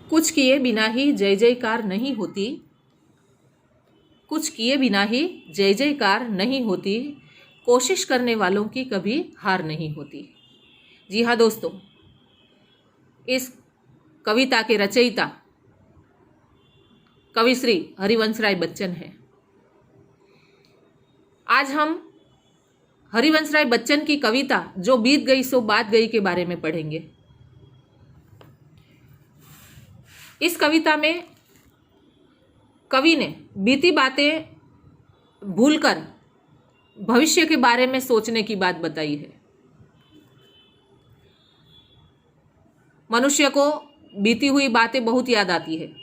कुछ किए बिना ही जय जयकार नहीं होती, कुछ किए बिना ही जय जयकार नहीं होती, कोशिश करने वालों की कभी हार नहीं होती। जी हाँ दोस्तों, इस कविता के रचयिता कवि श्री हरिवंश राय बच्चन हैं। आज हम हरिवंश राय बच्चन की कविता जो बीत गई सो बात गई के बारे में पढ़ेंगे। इस कविता में कवि ने बीती बातें भूलकर भविष्य के बारे में सोचने की बात बताई है। मनुष्य को बीती हुई बातें बहुत याद आती है।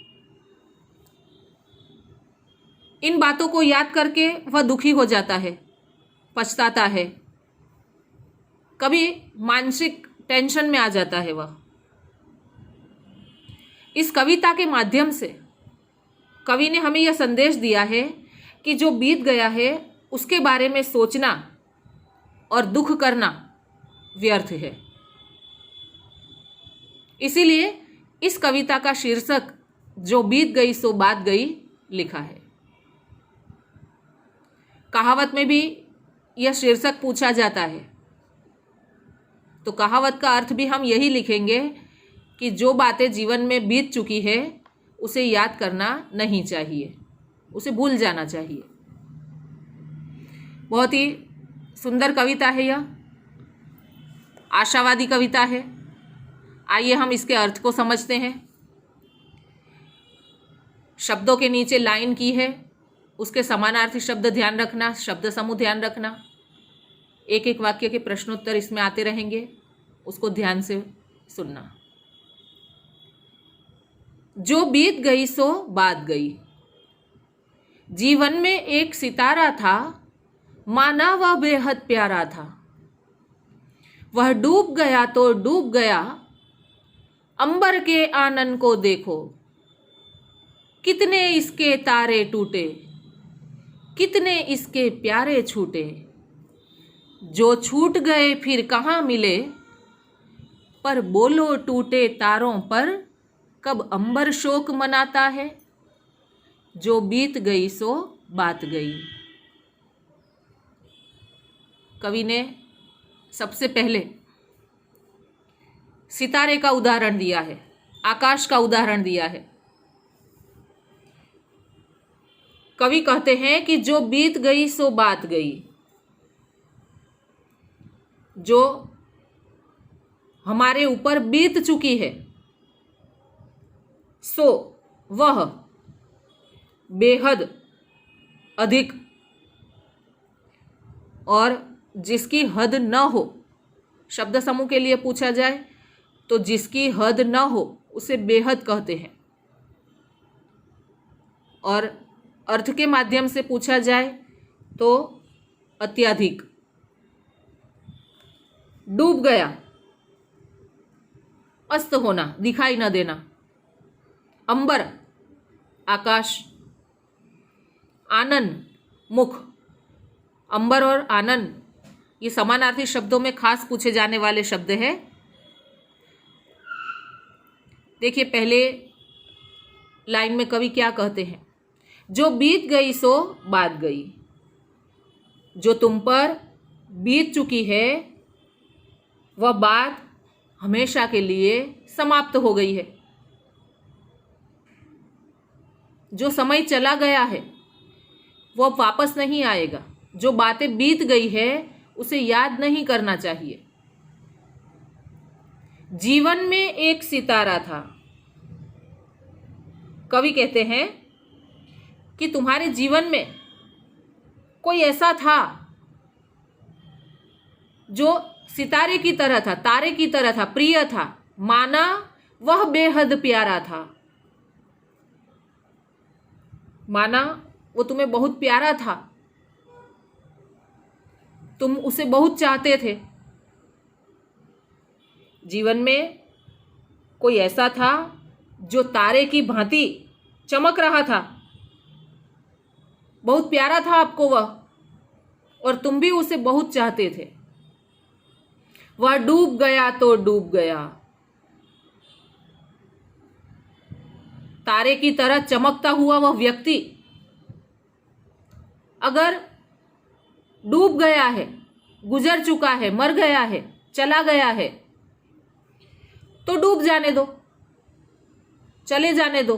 इन बातों को याद करके वह दुखी हो जाता है, पछताता है, कभी मानसिक टेंशन में आ जाता है वह। इस कविता के माध्यम से कवि ने हमें यह संदेश दिया है कि जो बीत गया है उसके बारे में सोचना और दुख करना व्यर्थ है। इसीलिए इस कविता का शीर्षक जो बीत गई सो बात गई लिखा है। कहावत में भी यह शीर्षक पूछा जाता है, तो कहावत का अर्थ भी हम यही लिखेंगे कि जो बातें जीवन में बीत चुकी है उसे याद करना नहीं चाहिए, उसे भूल जाना चाहिए। बहुत ही सुंदर कविता है यह, आशावादी कविता है। आइए हम इसके अर्थ को समझते हैं। शब्दों के नीचे लाइन की है, उसके समानार्थी शब्द ध्यान रखना, शब्द समूह ध्यान रखना। एक एक वाक्य के प्रश्नोत्तर इसमें आते रहेंगे, उसको ध्यान से सुनना। जो बीत गई सो बात गई। जीवन में एक सितारा था, माना वह बेहद प्यारा था। वह डूब गया तो डूब गया, अंबर के आनन को देखो। कितने इसके तारे टूटे, कितने इसके प्यारे छूटे। जो छूट गए फिर कहाँ मिले, पर बोलो टूटे तारों पर कब अंबर शोक मनाता है। जो बीत गई सो बात गई। कवि ने सबसे पहले सितारे का उदाहरण दिया है, आकाश का उदाहरण दिया है। कवि कहते हैं कि जो बीत गई सो बात गई। जो हमारे ऊपर बीत चुकी है सो वह बेहद अधिक, और जिसकी हद न हो, शब्द समूह के लिए पूछा जाए तो जिसकी हद न हो उसे बेहद कहते हैं, और अर्थ के माध्यम से पूछा जाए तो अत्यधिक। डूब गया, अस्त होना, दिखाई न देना। अंबर, आकाश। आनन, मुख। अंबर और आनन ये समानार्थी शब्दों में खास पूछे जाने वाले शब्द हैं। देखिए पहले लाइन में कवि क्या कहते हैं, जो बीत गई सो बात गई। जो तुम पर बीत चुकी है वह बात हमेशा के लिए समाप्त हो गई है। जो समय चला गया है वो वापस नहीं आएगा। जो बातें बीत गई है उसे याद नहीं करना चाहिए। जीवन में एक सितारा था। कवि कहते हैं कि तुम्हारे जीवन में कोई ऐसा था जो सितारे की तरह था, तारे की तरह था, प्रिय था। माना वह बेहद प्यारा था। माना वो तुम्हें बहुत प्यारा था, तुम उसे बहुत चाहते थे। जीवन में कोई ऐसा था जो तारे की भांति चमक रहा था, बहुत प्यारा था आपको वह, और तुम भी उसे बहुत चाहते थे। वह डूब गया तो डूब गया। तारे की तरह चमकता हुआ वह व्यक्ति अगर डूब गया है, गुजर चुका है, मर गया है, चला गया है, तो डूब जाने दो, चले जाने दो।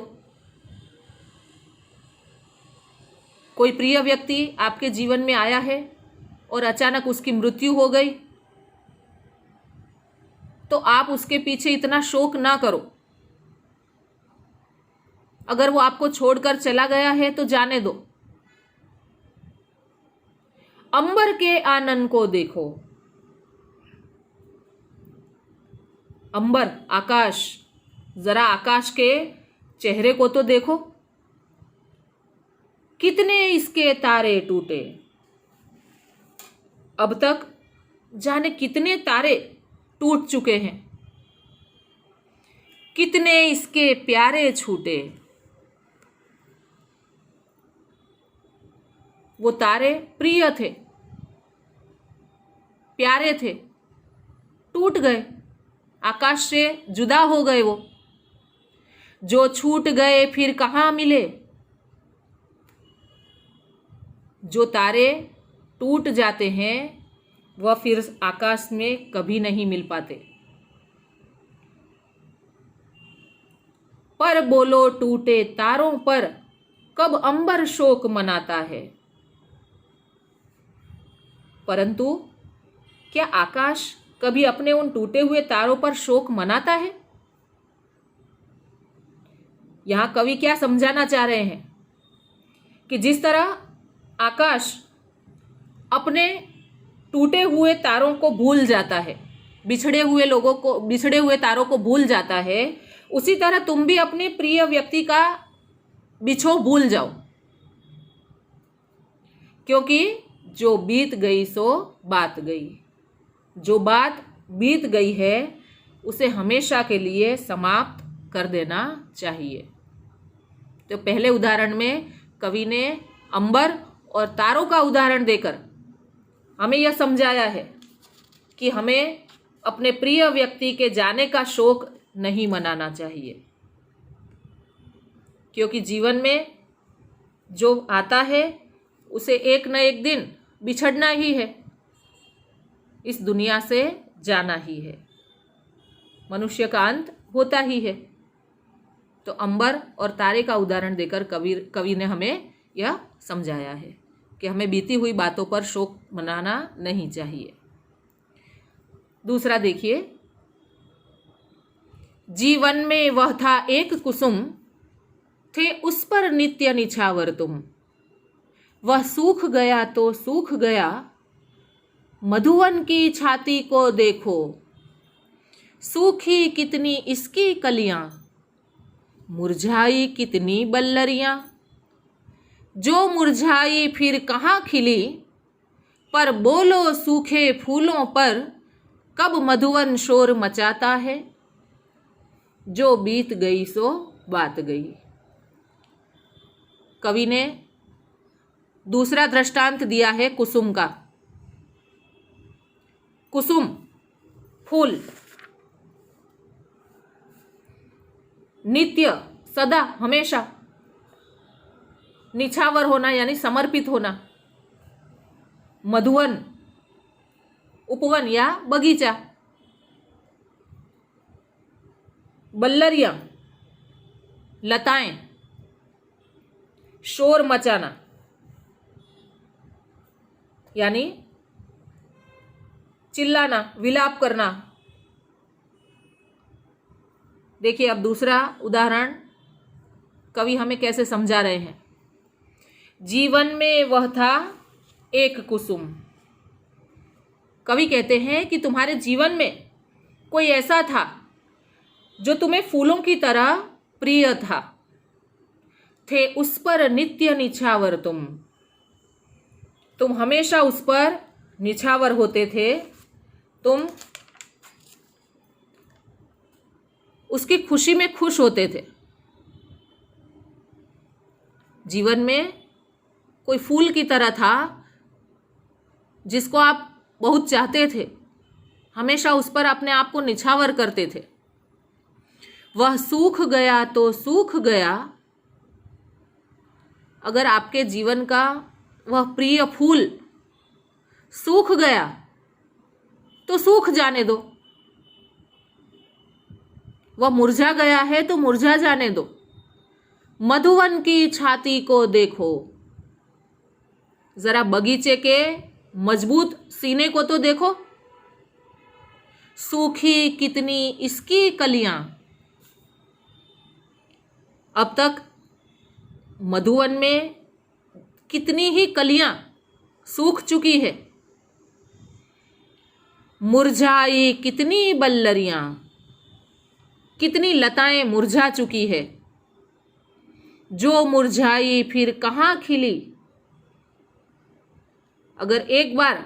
कोई प्रिय व्यक्ति आपके जीवन में आया है और अचानक उसकी मृत्यु हो गई, तो आप उसके पीछे इतना शोक ना करो। अगर वो आपको छोड़कर चला गया है तो जाने दो। अंबर के आनंद को देखो। अंबर, आकाश, जरा आकाश के चेहरे को तो देखो, कितने इसके तारे टूटे। अब तक जाने कितने तारे टूट चुके हैं, कितने इसके प्यारे छूटे। वो तारे प्रिय थे, प्यारे थे, टूट गए, आकाश से जुदा हो गए। वो जो छूट गए फिर कहाँ मिले। जो तारे टूट जाते हैं वह फिर आकाश में कभी नहीं मिल पाते। पर बोलो टूटे तारों पर कब अंबर शोक मनाता है। परंतु क्या आकाश कभी अपने उन टूटे हुए तारों पर शोक मनाता है? यहां कवि क्या समझाना चाह रहे हैं कि जिस तरह आकाश अपने टूटे हुए तारों को भूल जाता है, बिछड़े हुए तारों को भूल जाता है, उसी तरह तुम भी अपने प्रिय व्यक्ति का बिछोह भूल जाओ। क्योंकि जो बीत गई सो बात गई। जो बात बीत गई है उसे हमेशा के लिए समाप्त कर देना चाहिए। तो पहले उदाहरण में कवि ने अंबर और तारों का उदाहरण देकर हमें यह समझाया है कि हमें अपने प्रिय व्यक्ति के जाने का शोक नहीं मनाना चाहिए। क्योंकि जीवन में जो आता है उसे एक न एक दिन बिछड़ना ही है, इस दुनिया से जाना ही है, मनुष्य का अंत होता ही है। तो अंबर और तारे का उदाहरण देकर कवि ने हमें यह समझाया है कि हमें बीती हुई बातों पर शोक मनाना नहीं चाहिए। दूसरा देखिए, जीवन में वह था एक कुसुम, थे उस पर नित्य निछावर तुम। वह सूख गया तो सूख गया, मधुवन की छाती को देखो। सूखी कितनी इसकी कलियां, मुरझाई कितनी बल्लरियां। जो मुरझाई फिर कहाँ खिली, पर बोलो सूखे फूलों पर कब मधुवन शोर मचाता है। जो बीत गई सो बात गई। कवि ने दूसरा दृष्टांत दिया है कुसुम का। कुसुम फूल नित्य, सदा, हमेशा निछावर होना यानी समर्पित होना। मधुवन उपवन या बगीचा। बल्लरियां लताएं, शोर मचाना यानी चिल्लाना, विलाप करना। देखिए अब दूसरा उदाहरण कवि हमें कैसे समझा रहे हैं। जीवन में वह था एक कुसुम। कवि कहते हैं कि तुम्हारे जीवन में कोई ऐसा था जो तुम्हें फूलों की तरह प्रिय था। थे उस पर नित्य निछावर तुम हमेशा उस पर निछावर होते थे। तुम उसकी खुशी में खुश होते थे। जीवन में कोई फूल की तरह था जिसको आप बहुत चाहते थे, हमेशा उस पर अपने आप को निछावर करते थे। वह सूख गया तो सूख गया। अगर आपके जीवन का वह प्रिय फूल सूख गया तो सूख जाने दो, वह मुरझा गया है तो मुरझा जाने दो। मधुवन की छाती को देखो, जरा बगीचे के मजबूत सीने को तो देखो। सूखी कितनी इसकी कलियां। अब तक मधुवन में कितनी ही कलियां सूख चुकी है। मुरझाई कितनी बल्लरियां, कितनी लताएं मुरझा चुकी है। जो मुरझाई फिर कहाँ खिली। अगर एक बार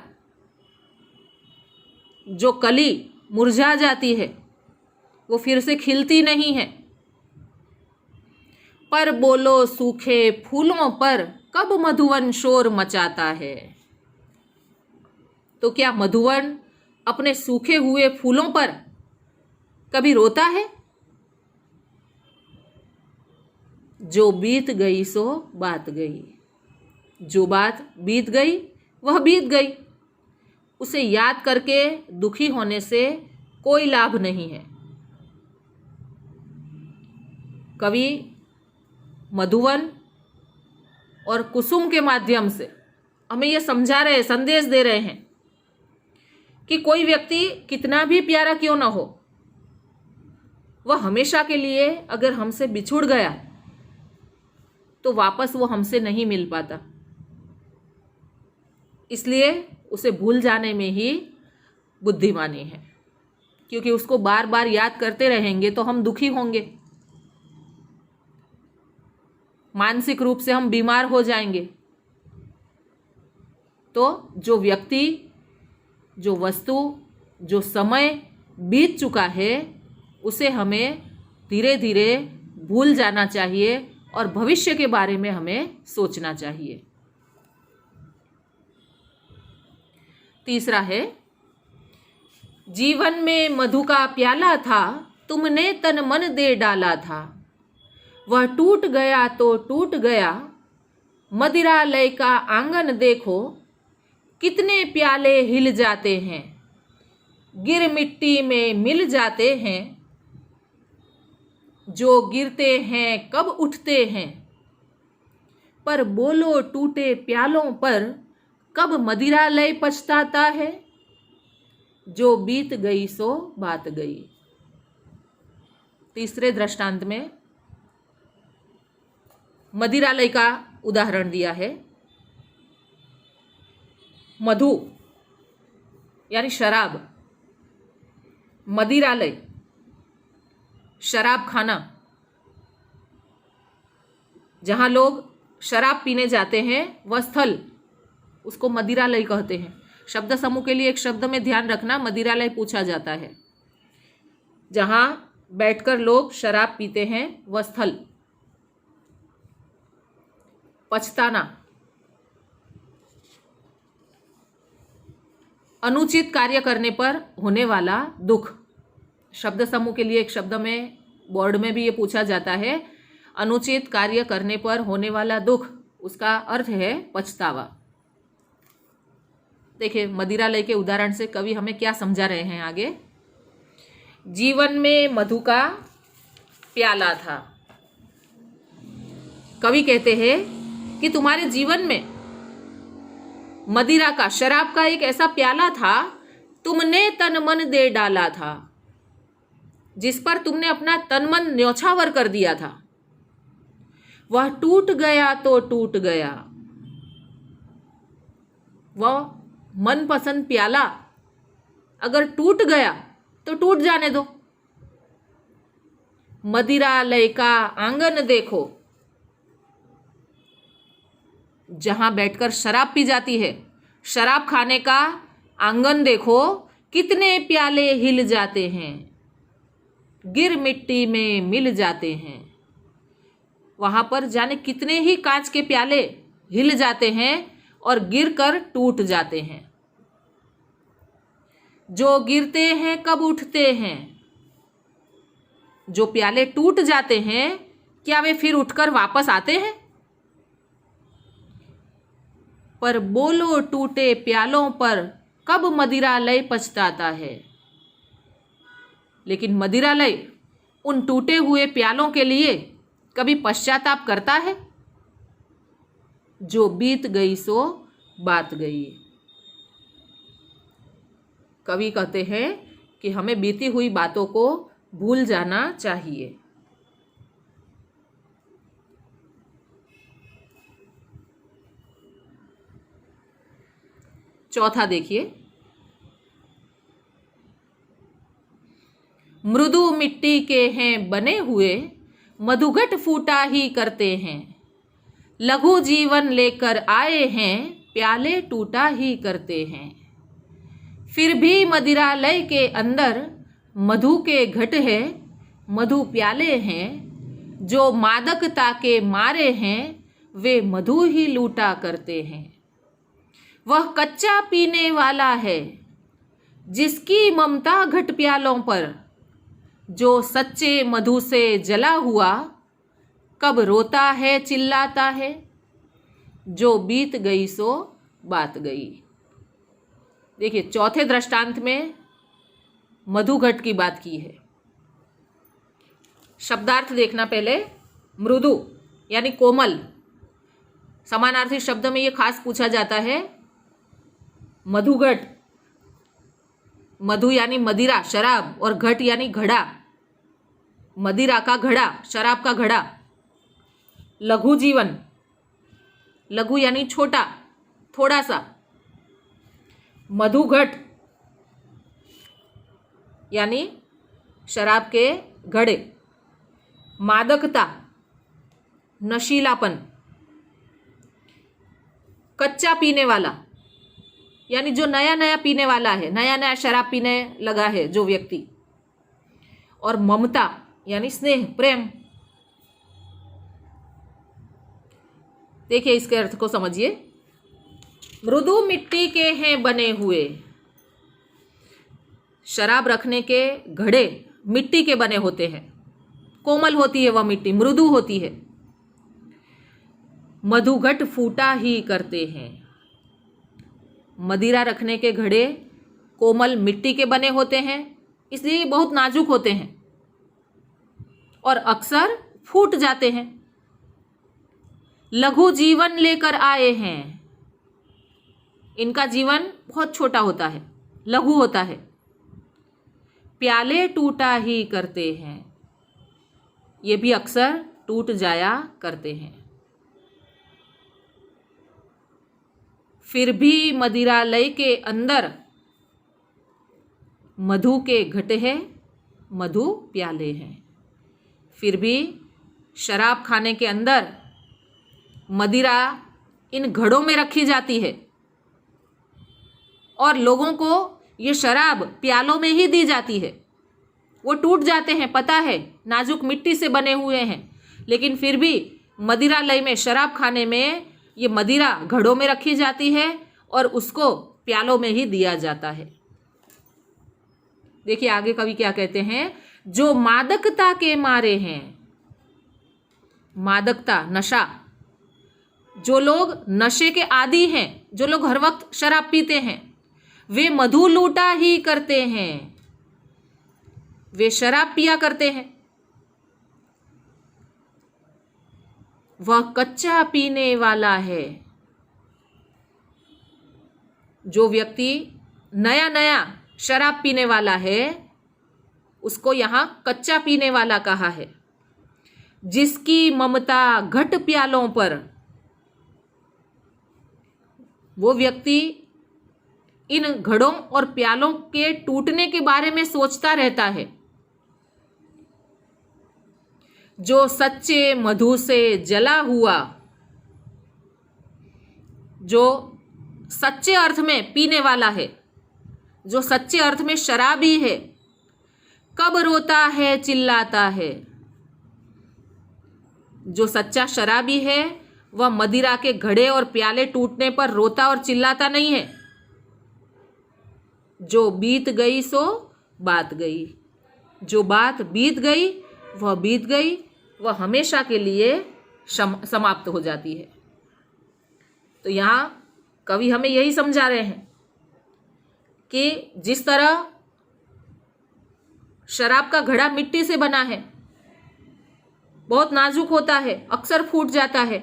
जो कली मुरझा जाती है वो फिर से खिलती नहीं है। पर बोलो सूखे फूलों पर कब मधुवन शोर मचाता है। तो क्या मधुवन अपने सूखे हुए फूलों पर कभी रोता है? जो बीत गई सो बात गई। जो बात बीत गई वह बीत गई। उसे याद करके दुखी होने से कोई लाभ नहीं है। कवि मधुवन और कुसुम के माध्यम से हमें यह समझा रहे, संदेश दे रहे हैं कि कोई व्यक्ति कितना भी प्यारा क्यों ना हो, वह हमेशा के लिए अगर हमसे बिछुड़ गया तो वापस वो हमसे नहीं मिल पाता। इसलिए उसे भूल जाने में ही बुद्धिमानी है, क्योंकि उसको बार बार याद करते रहेंगे तो हम दुखी होंगे, मानसिक रूप से हम बीमार हो जाएंगे। तो जो व्यक्ति, जो वस्तु, जो समय बीत चुका है उसे हमें धीरे धीरे भूल जाना चाहिए और भविष्य के बारे में हमें सोचना चाहिए। तीसरा है, जीवन में मधु का प्याला था, तुमने तन मन दे डाला था। वह टूट गया तो टूट गया, मदिरालय का आंगन देखो, कितने प्याले हिल जाते हैं, गिर मिट्टी में मिल जाते हैं। जो गिरते हैं कब उठते हैं, पर बोलो टूटे प्यालों पर कब मदिरालय पछताता है। जो बीत गई सो बात गई। तीसरे दृष्टांत में मदिरालय का उदाहरण दिया है। मधु यानी शराब, मदिरालय शराब खाना, जहां लोग शराब पीने जाते हैं वह स्थल, उसको मदिरालय कहते हैं। शब्द समूह के लिए एक शब्द में ध्यान रखना, मदिरालय पूछा जाता है। जहां बैठकर लोग शराब पीते हैं वह स्थल। पछताना, अनुचित कार्य करने पर होने वाला दुख। शब्द समूह के लिए एक शब्द में बोर्ड में भी ये पूछा जाता है, अनुचित कार्य करने पर होने वाला दुख, उसका अर्थ है पछतावा। देखिए मदिरालय के उदाहरण से कवि हमें क्या समझा रहे हैं आगे। जीवन में मधु का प्याला था। कवि कहते हैं कि तुम्हारे जीवन में मदिरा का, शराब का एक ऐसा प्याला था, तुमने तन मन दे डाला था, जिस पर तुमने अपना तन मन न्यौछावर कर दिया था। वह टूट गया तो टूट गया। वह मनपसंद प्याला अगर टूट गया तो टूट जाने दो। मदिरालय का आंगन देखो, जहां बैठकर शराब पी जाती है, शराब खाने का आंगन देखो, कितने प्याले हिल जाते हैं, गिर मिट्टी में मिल जाते हैं। वहां पर जाने कितने ही कांच के प्याले हिल जाते हैं और गिरकर टूट जाते हैं। जो गिरते हैं कब उठते हैं, जो प्याले टूट जाते हैं क्या वे फिर उठकर वापस आते हैं? पर बोलो टूटे प्यालों पर कब मदिरालय पछताता है। लेकिन मदिरालय उन टूटे हुए प्यालों के लिए कभी पश्चाताप करता है? जो बीत गई सो बात गई। कवि कहते हैं कि हमें बीती हुई बातों को भूल जाना चाहिए। चौथा देखिए, मृदु मिट्टी के हैं बने हुए, मधुघट फूटा ही करते हैं। लघु जीवन लेकर आए हैं, प्याले टूटा ही करते हैं। फिर भी मदिरालय के अंदर मधु के घट है, मधु प्याले हैं। जो मादकता के मारे हैं, वे मधु ही लूटा करते हैं। वह कच्चा पीने वाला है, जिसकी ममता घट प्यालों पर। जो सच्चे मधु से जला हुआ, कब रोता है चिल्लाता है। जो बीत गई सो बात गई। देखिए, चौथे दृष्टांत में मधुघट की बात की है। शब्दार्थ देखना पहले। मृदु यानी कोमल, समानार्थी शब्द में ये खास पूछा जाता है। मधुघट, मधु यानी मदिरा शराब, और घट यानी घड़ा, मदिरा का घड़ा, शराब का घड़ा। लघु जीवन, लघु यानी छोटा, थोड़ा सा। मधुघट यानी शराब के घड़े। मादकता, नशीलापन। कच्चा पीने वाला यानी जो नया नया पीने वाला है, नया नया शराब पीने लगा है जो व्यक्ति। और ममता यानी स्नेह, प्रेम। देखिए, इसके अर्थ को समझिए। मृदु मिट्टी के हैं बने हुए, शराब रखने के घड़े मिट्टी के बने होते हैं। कोमल होती है वह मिट्टी, मृदु होती है। मधुघट फूटा ही करते हैं। मदिरा रखने के घड़े कोमल मिट्टी के बने होते हैं, इसलिए बहुत नाजुक होते हैं और अक्सर फूट जाते हैं। लघु जीवन लेकर आए हैं, इनका जीवन बहुत छोटा होता है, लघु होता है। प्याले टूटा ही करते हैं, ये भी अक्सर टूट जाया करते हैं। फिर भी मदिरालय के अंदर मधु के घट है, मधु प्याले हैं। फिर भी शराब खाने के अंदर मदिरा इन घड़ों में रखी जाती है और लोगों को ये शराब प्यालों में ही दी जाती है। वो टूट जाते हैं, पता है, नाजुक मिट्टी से बने हुए हैं, लेकिन फिर भी मदिरालय में शराब खाने में ये मदिरा घड़ों में रखी जाती है और उसको प्यालों में ही दिया जाता है। देखिए आगे कवि क्या कहते हैं। जो मादकता के मारे हैं, मादकता, नशा, जो लोग नशे के आदी हैं, जो लोग हर वक्त शराब पीते हैं, वे मधु लूटा ही करते हैं, वे शराब पिया करते हैं। वह कच्चा पीने वाला है। जो व्यक्ति नया नया शराब पीने वाला है उसको यहां कच्चा पीने वाला कहा है। जिसकी ममता घट प्यालों पर, वो व्यक्ति इन घड़ों और प्यालों के टूटने के बारे में सोचता रहता है। जो सच्चे मधु से जला हुआ, जो सच्चे अर्थ में पीने वाला है, जो सच्चे अर्थ में शराबी है, कब रोता है चिल्लाता है। जो सच्चा शराबी है वह मदिरा के घड़े और प्याले टूटने पर रोता और चिल्लाता नहीं है। जो बीत गई सो बात गई, जो बात बीत गई वह बीत गई, वह हमेशा के लिए समाप्त हो जाती है। तो यहाँ कवि हमें यही समझा रहे हैं कि जिस तरह शराब का घड़ा मिट्टी से बना है, बहुत नाजुक होता है, अक्सर फूट जाता है,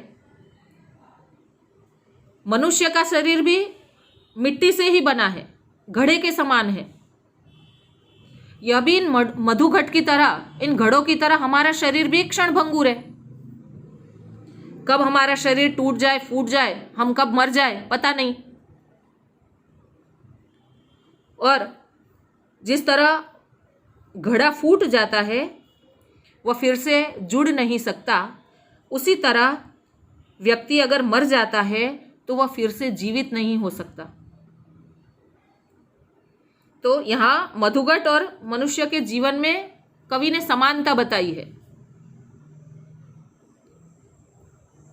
मनुष्य का शरीर भी मिट्टी से ही बना है, घड़े के समान है। यह भी इन मधुघट की तरह, इन घड़ों की तरह हमारा शरीर भी क्षण भंगुर है। कब हमारा शरीर टूट जाए, फूट जाए, हम कब मर जाए, पता नहीं। और जिस तरह घड़ा फूट जाता है, वह फिर से जुड़ नहीं सकता, उसी तरह व्यक्ति अगर मर जाता है तो वह फिर से जीवित नहीं हो सकता। तो यहाँ मधुघट और मनुष्य के जीवन में कवि ने समानता बताई है।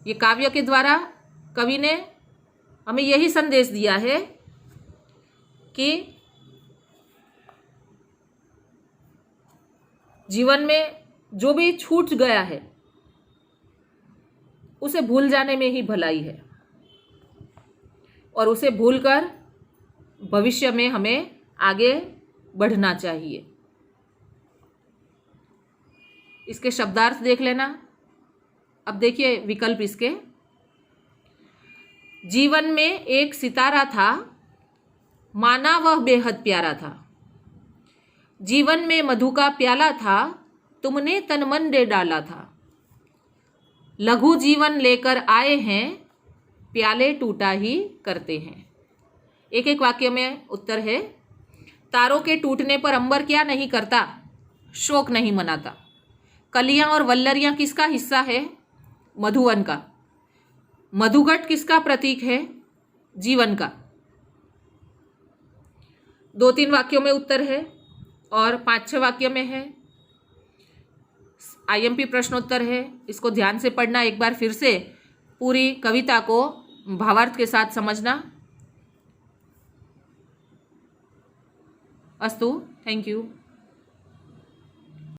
ये काव्य के द्वारा कवि ने हमें यही संदेश दिया है कि जीवन में जो भी छूट गया है उसे भूल जाने में ही भलाई है, और उसे भूलकर भविष्य में हमें आगे बढ़ना चाहिए। इसके शब्दार्थ देख लेना। अब देखिए विकल्प इसके। जीवन में एक सितारा था, माना वह बेहद प्यारा था। जीवन में मधु का प्याला था, तुमने तन मन दे डाला था। लघु जीवन लेकर आए हैं, प्याले टूटा ही करते हैं। एक एक वाक्य में उत्तर है। तारों के टूटने पर अंबर क्या नहीं करता, शोक नहीं मनाता। कलियां और वल्लरियां किसका हिस्सा है, मधुवन का। मधुघट किसका प्रतीक है, जीवन का। 2-3 वाक्यों में उत्तर है और 5-6 वाक्य में है। आईएमपी प्रश्नोत्तर है, इसको ध्यान से पढ़ना। एक बार फिर से पूरी कविता को भावार्थ के साथ समझना। अस्तु, थैंक यू।